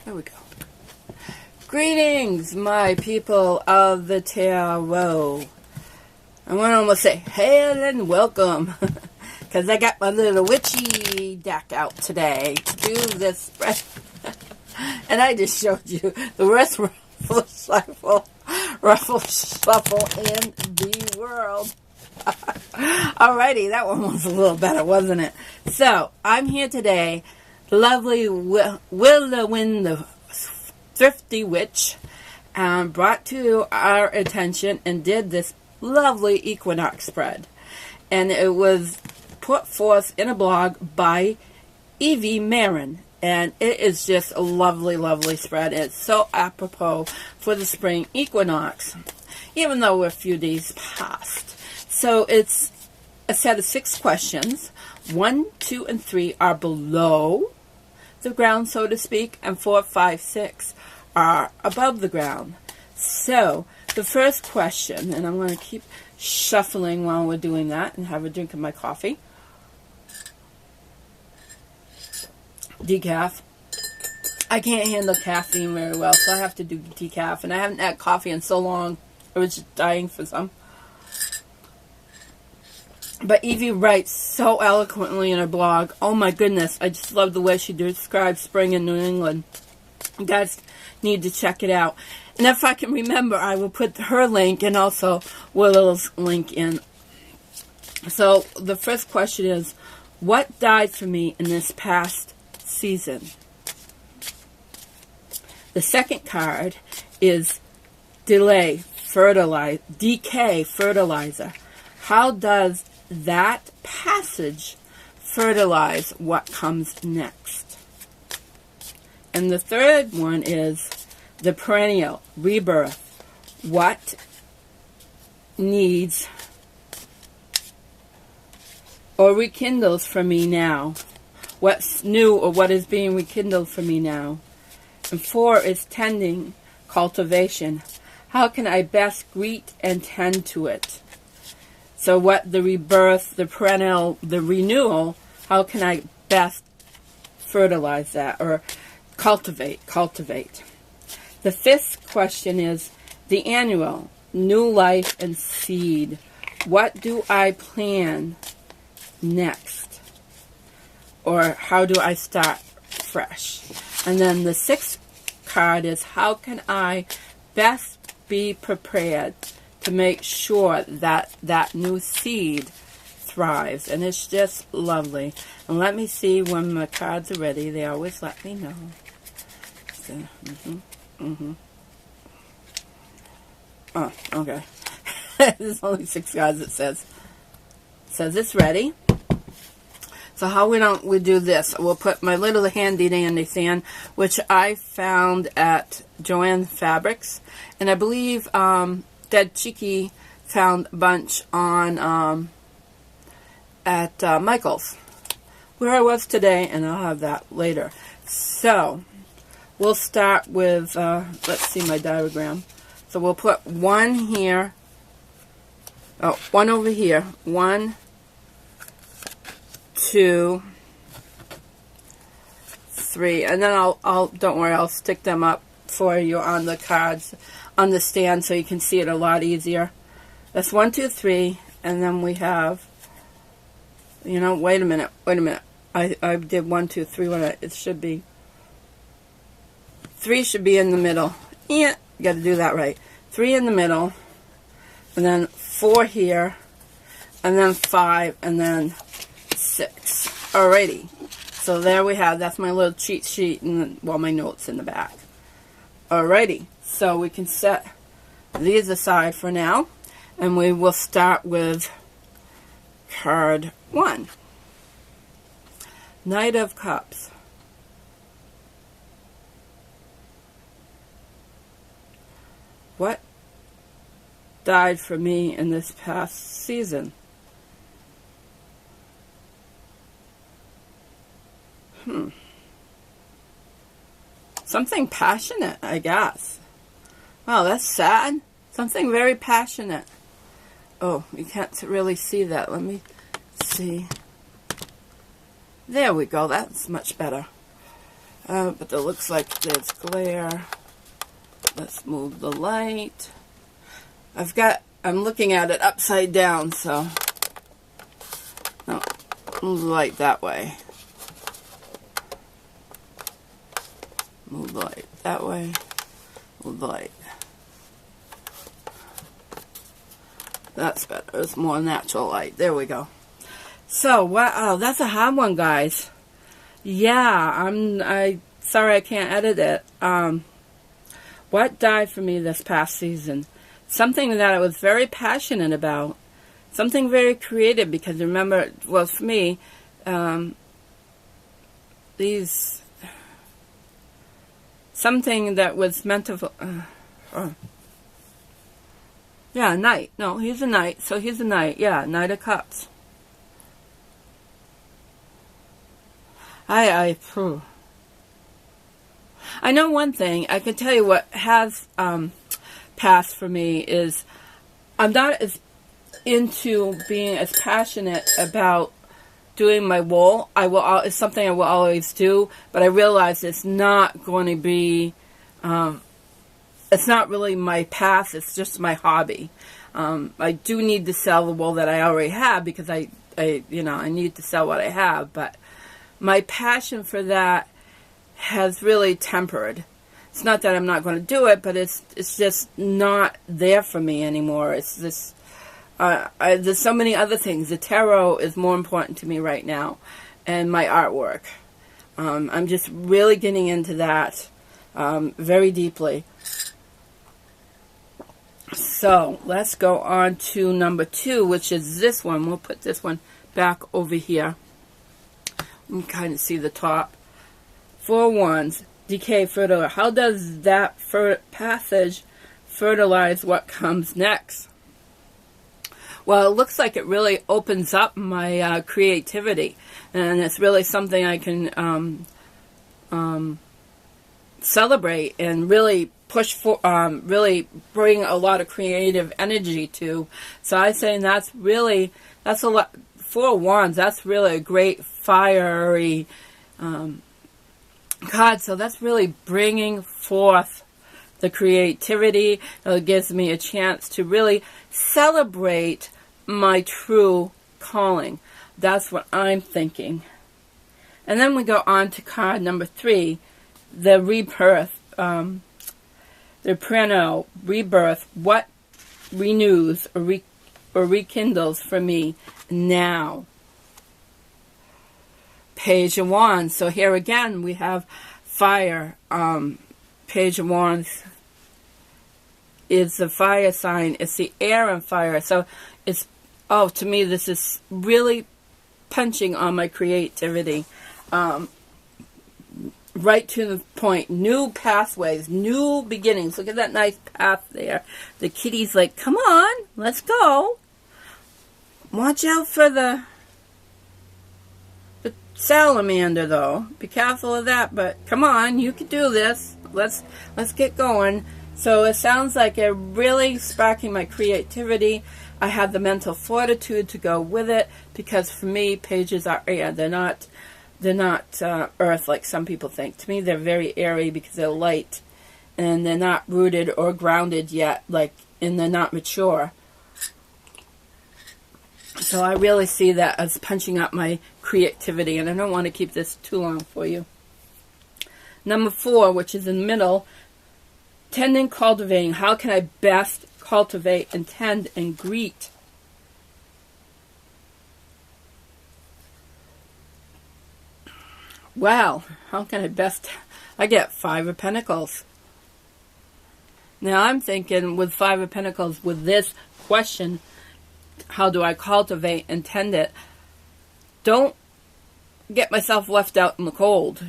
There we go. Greetings, my people of the tarot. I want to almost say hail and welcome, because I got my little witchy deck out today to do this spread. And I just showed you the worst ruffle shuffle in the world. Alrighty, that one was a little better, wasn't it? So, I'm here today, lovely Willow in the Thrifty Witch, brought to our attention and did this lovely Equinox spread. And it was put forth in a blog by Evvie Marin. And it is just a lovely, lovely spread. It's so apropos for the spring equinox, even though we're a few days past. So it's a set of 6 questions. 1, 2, and 3 are below the ground, so to speak, and 4, 5, 6 are above the ground. So the first question, and I'm going to keep shuffling while we're doing that and have a drink of my coffee. Decaf. I can't handle caffeine very well, so I have to do decaf. And I haven't had coffee in so long. I was just dying for some. But Evvie writes so eloquently in her blog. Oh my goodness, I just love the way she describes spring in New England. You guys need to check it out. And if I can remember, I will put her link and also Willow's link in. So the first question is, what died for me in this past season? The second card is decay fertilizer. How does that passage fertilize what comes next? And the third one is the perennial rebirth. What needs or rekindles for me now? What's new or what is being rekindled for me now? And 4 is tending, cultivation. How can I best greet and tend to it? So what the rebirth, the perennial, the renewal, how can I best fertilize that or cultivate? The 5th question is the annual, new life and seed. What do I plan next? Or how do I start fresh? And then the 6th card is how can I best be prepared to make sure that that new seed thrives. And it's just lovely. And let me see when my cards are ready. They always let me know. So, Oh, okay. There's only 6 cards it says. It says it's ready. So how we do this? We'll put my little handy dandy fan, which I found at Joann Fabrics, and I believe Dead Cheeky found a bunch on at Michael's, where I was today, and I'll have that later. So we'll start with let's see my diagram. So we'll put 1 here. Oh, 1 over here. 1, 2, 3, and then I'll don't worry, I'll stick them up for you on the cards on the stand so you can see it a lot easier. That's 1, 2, 3, and then we have, you know, wait a minute, I did 1, 2, 3, it should be 3 should be in the middle. Yeah, you got to do that right. 3 in the middle, and then 4 here, and then 5, and then 6. Alrighty. So there we have, that's my little cheat sheet and, well, my notes in the back. Alrighty. So we can set these aside for now. And we will start with card 1. Knight of Cups. What died for me in this past season? Something passionate, I guess. Wow, that's sad. Something very passionate. Oh, you can't really see that. Let me see. There we go. That's much better. But it looks like there's glare. Let's move the light. I'm looking at it upside down, so no, move the light that way. Move the light that way. Move the light. That's better. It's more natural light. There we go. So, wow, that's a hard one, guys. Yeah, sorry I can't edit it. What died for me this past season? Something that I was very passionate about. Something very creative, because remember, well, for me, something that was meant to, yeah, Knight. No, he's a Knight, so he's a Knight. Yeah, Knight of Cups. I know one thing. I can tell you what has passed for me is I'm not as into being as passionate about doing my wool. It's something I will always do, but I realize it's not going to be. It's not really my path. It's just my hobby. I do need to sell the wool that I already have because I need to sell what I have, but my passion for that has really tempered. It's not that I'm not going to do it, but it's just not there for me anymore. It's just there's so many other things. The tarot is more important to me right now, and my artwork. I'm just really getting into that very deeply. So let's go on to number 2, which is this one. We'll put this one back over here. You can kind of see the top. 4 Wands, decay, fertilizer. How does that passage fertilize what comes next? Well, it looks like it really opens up my creativity, and it's really something I can celebrate and really push for, really bring a lot of creative energy to. So I say that's a lot. 4 Wands, that's really a great fiery card. So that's really bringing forth the creativity. It gives me a chance to really celebrate my true calling. That's what I'm thinking. And then we go on to card number 3, the rebirth. The perennial rebirth. What renews or rekindles for me now? Page of Wands. So here again we have fire. Page of Wands is the fire sign. It's the air and fire. So it's, to me this is really punching on my creativity. Right to the point. New pathways, new beginnings. Look at that nice path there. The kitty's like, come on, let's go. Watch out for the salamander, though. Be careful of that, but come on, you can do this. Let's get going. So it sounds like it really sparking my creativity. I have the mental fortitude to go with it, because for me, pages are air. They're not earth like some people think. To me, they're very airy because they're light, and they're not rooted or grounded yet, and they're not mature. So I really see that as punching up my creativity, and I don't want to keep this too long for you. Number 4, which is in the middle, tending, cultivating. How can I best cultivate and tend and greet? Well, how can I best... I get 5 of Pentacles. Now I'm thinking with 5 of Pentacles, with this question, how do I cultivate and tend it? Don't get myself left out in the cold.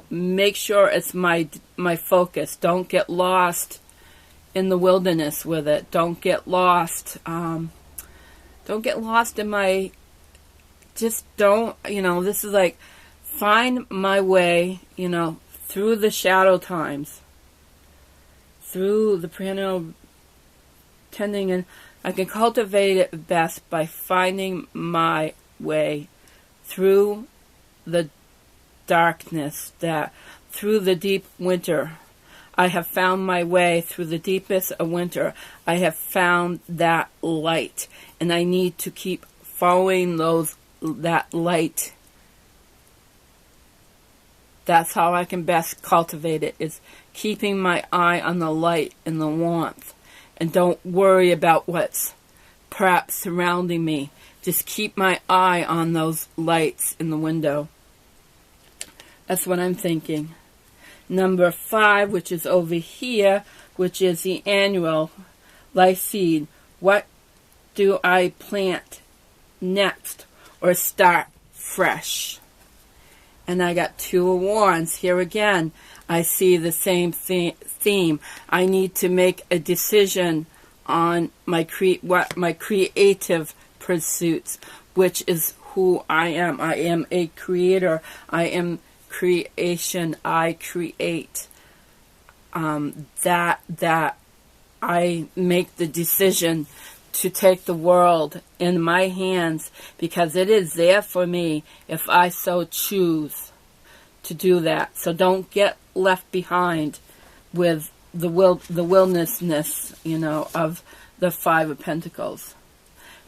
Make sure it's my focus. Don't get lost in the wilderness with it. Don't get lost. Don't get lost in my... Just don't... this is like... Find my way, through the shadow times, through the perennial tending, and I can cultivate it best by finding my way through the darkness that through the deep winter. I have found my way through the deepest of winter. I have found that light, and I need to keep following that light. That's how I can best cultivate it, is keeping my eye on the light and the warmth. And don't worry about what's perhaps surrounding me. Just keep my eye on those lights in the window. That's what I'm thinking. Number 5, which is over here, which is the annual life seed. What do I plant next or start fresh? And I got 2 of Wands. Here again, I see the same theme. I need to make a decision on my creative pursuits, which is who I am. I am a creator. I am creation. I create. That I make the decision to take the world in my hands, because it is there for me if I so choose to do that. So don't get left behind with the wilderness, of the 5 of Pentacles.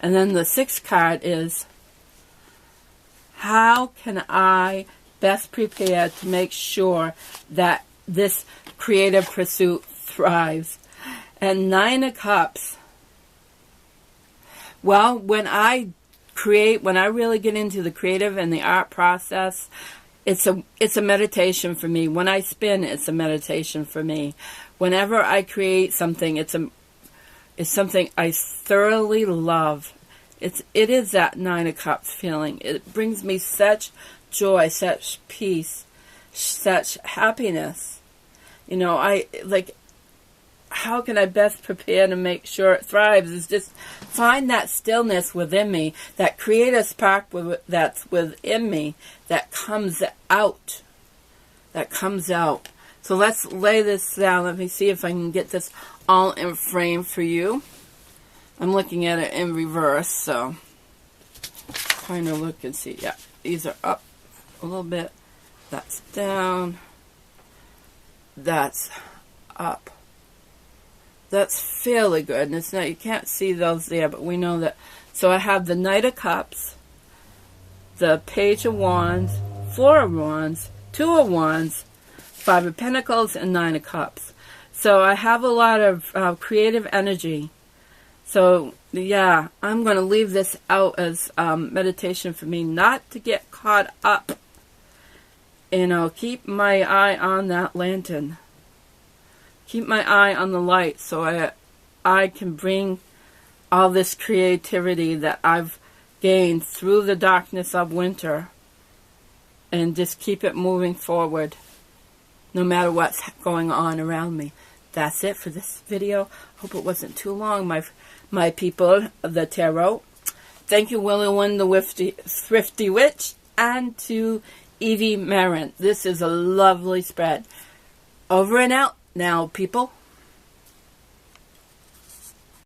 And then the 6th card is, how can I best prepare to make sure that this creative pursuit thrives? And 9 of Cups. Well, when I really get into the creative and the art process, it's a meditation for me. When I spin, it's a meditation for me. Whenever I create something, it's something I thoroughly love. It is that 9 of Cups feeling. It brings me such joy, such peace, such happiness. How can I best prepare to make sure it thrives? Is just find that stillness within me, that creative spark that's within me, that comes out. So let's lay this down. Let me see if I can get this all in frame for you. I'm looking at it in reverse, so trying to look and see. Yeah, these are up a little bit. That's down. That's up. That's fairly good. And it's not, you can't see those there, but we know that. So I have the Knight of Cups, the Page of Wands, 4 of Wands, 2 of Wands, 5 of Pentacles, and 9 of Cups. So I have a lot of creative energy. So, yeah, I'm going to leave this out as meditation for me, not to get caught up. Keep my eye on that lantern. Keep my eye on the light, so I can bring all this creativity that I've gained through the darkness of winter, and just keep it moving forward, no matter what's going on around me. That's it for this video. Hope it wasn't too long, my people of the tarot. Thank you, Willow and the Thrifty Witch, and to Evvie Marin. This is a lovely spread. Over and out now, people.